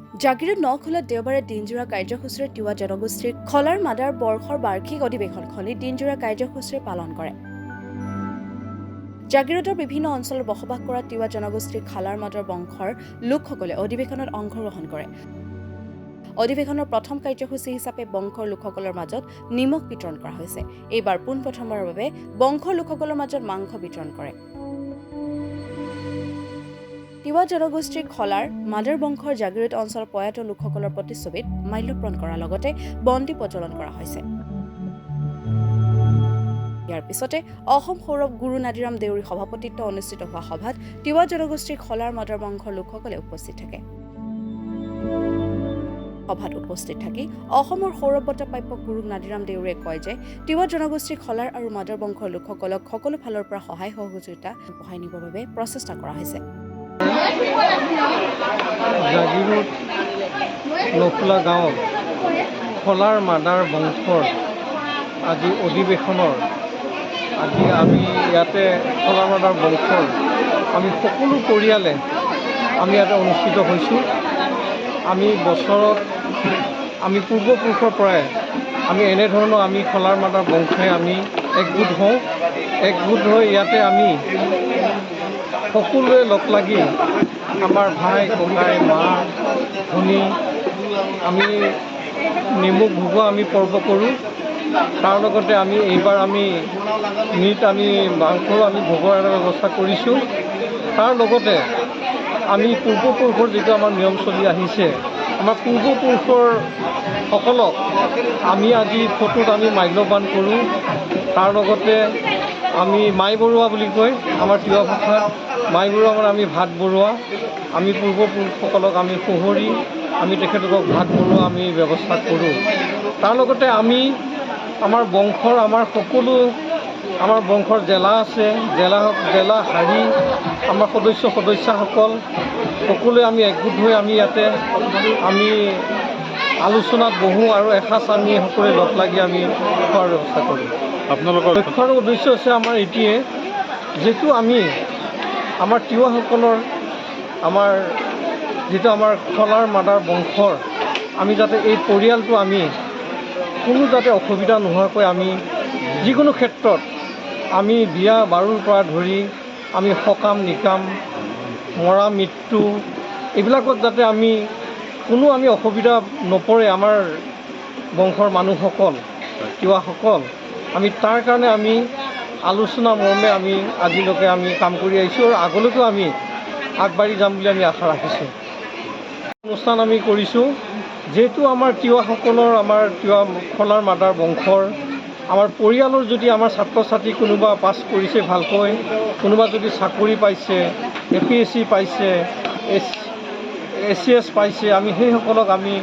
জাগিৰোড নখোলাত দেওবাৰে দিনজোৰা কাৰ্যসূচীৰে তিৱা জনগোষ্ঠীৰ খলাৰ মাদাৰ বৰ্ষৰ বাৰ্ষিক অধিৱেশনখনি দিনজোৰা কাৰ্যসূচীৰে পালন কৰে। জাগিৰোডৰ বিভিন্ন অঞ্চলত বসবাস কৰা তিৱা জনগোষ্ঠীৰ খালাৰ মাদাৰ বংশৰ লোকসকলে অধিৱেশনত অংশগ্ৰহণ কৰে। অধিৱেশনৰ প্ৰথম কাৰ্যসূচী হিচাপে বংশৰ লোকসকলৰ মাজত নিমখ বিতৰণ কৰা হৈছে। এইবাৰ পোনপ্ৰথমবাৰৰ বাবে বংশৰ লোকসকলৰ মাজত মাংস বিতৰণ কৰে। তিৱা জনগোষ্ঠীৰ খলাৰ মাদাৰ বংশৰ জাগিৰোড অঞ্চলৰ প্ৰয়াত লোকসকলৰ প্ৰতিচ্ছবিত মাল্যৰ্পণ কৰাৰ লগতে বন্তি প্ৰজ্বলন কৰা হৈছে। ইয়াৰ পিছতে অসম সৌৰভ গুৰু নাদিৰাম দেউৰীৰ সভাপতিত্বত অনুষ্ঠিত হোৱা সভাত তিৱা জনগোষ্ঠীৰ খলাৰ মাদাৰ বংশৰ লোকসকলে উপস্থিত থাকে। সভাত উপস্থিত থাকি অসমৰ সৌৰভ বঁটা প্ৰাপ্য গুৰু নাদিৰাম দেউৰীয়ে কয় যে তিৱা জনগোষ্ঠীৰ খলাৰ আৰু মাদাৰ বংশৰ লোকসকলক সকলো ফালৰ পৰা সহায় সহযোগিতা আগবঢ়াই নিবৰ বাবে প্ৰচেষ্টা কৰা হৈছে। জাগিৰোড নখোলা গাঁৱত খলাৰ মাদাৰ বংশৰ আজি অধিৱেশনৰ আজি আমি ইয়াতে খলাৰ মাদাৰ বংশৰ আমি সকলো পৰিয়ালে আমি ইয়াতে অনুষ্ঠিত হৈছোঁ। আমি বছৰত আমি পূৰ্বপুৰুষৰ পৰাই আমি এনেধৰণৰ আমি খলাৰ মাদাৰ বংশই আমি একগোট হওঁ। একগোট হৈ ইয়াতে আমি সকলোৱে লগ লাগি আমাৰ ভাই ককাই মা ভনী আমি নিমখ ভোগোৱা আমি পৰ্ব কৰোঁ। তাৰ লগতে আমি এইবাৰ আমি মাংসৰো আমি ভোগৰ এটা ব্যৱস্থা কৰিছোঁ। তাৰ লগতে আমি পূৰ্বপুৰুষৰ যিটো আমাৰ নিয়ম চলি আহিছে, আমাৰ পূৰ্বপুৰুষৰ সকলক আমি আজি ফটোত আমি মাল্যবান কৰোঁ। তাৰ লগতে আমি মাই বৰুৱা বুলি কয় আমাৰ তিৱা ভাষাত। মাই বৰুৱা মানে আমি ভাত বৰুৱা। আমি পূৰ্বপুৰুষসকলক আমি শুৱৰি আমি তেখেতলোকক ভাত বৰুৱা আমি ব্যৱস্থা কৰোঁ। তাৰ লগতে আমি আমাৰ বংশৰ আমাৰ সকলো আমাৰ বংশৰ জেলা আছে, জেলা হাৰি আমাৰ সদস্যাসকল সকলোৱে আমি একগোট হৈ আমি ইয়াতে আমি আলোচনাত বহোঁ আৰু এসাঁজ আমি সকলোৱে লগ লাগি আমি খোৱাৰ ব্যৱস্থা কৰোঁ। আপোনালোকৰ লক্ষ্য আৰু উদ্দেশ্য হৈছে আমাৰ এটিয়ে, যিটো আমি আমাৰ তিৱাসকলৰ আমাৰ যিটো আমাৰ খলাৰ মাদাৰ বংশৰ আমি যাতে এই পৰিয়ালটো আমি কোনো যাতে অসুবিধা নোহোৱাকৈ আমি যিকোনো ক্ষেত্ৰত আমি বিয়া বাৰুৰ পৰা ধৰি আমি সকাম নিকাম মৰা মৃত্যু এইবিলাকত যাতে আমি কোনো আমি অসুবিধা নপৰে আমাৰ বংশৰ মানুহসকল তিৱাসকল আমি তাৰ কাৰণে আমি আলোচনা মৰ্মে আমি আজিলৈকে আমি কাম কৰি আহিছোঁ আৰু আগলৈকেও আমি আগবাঢ়ি যাম বুলি আমি আশা ৰাখিছোঁ। অনুষ্ঠান আমি কৰিছোঁ যিহেতু আমাৰ তিৱাসকলৰ আমাৰ তিৱা খলাৰ মাদাৰ বংশৰ আমাৰ পৰিয়ালৰ যদি আমাৰ ছাত্ৰ ছাত্ৰী কোনোবা পাছ কৰিছে ভালকৈ, কোনোবা যদি চাকৰি পাইছে, APSC পাইছে, SCS পাইছে, আমি সেইসকলক আমি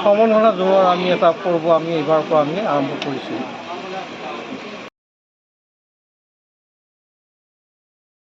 সম্বৰ্ধনা জনোৱাৰ আমি এটা পৰ্ব আমি এইবাৰৰ পৰা আমি আৰম্ভ কৰিছোঁ।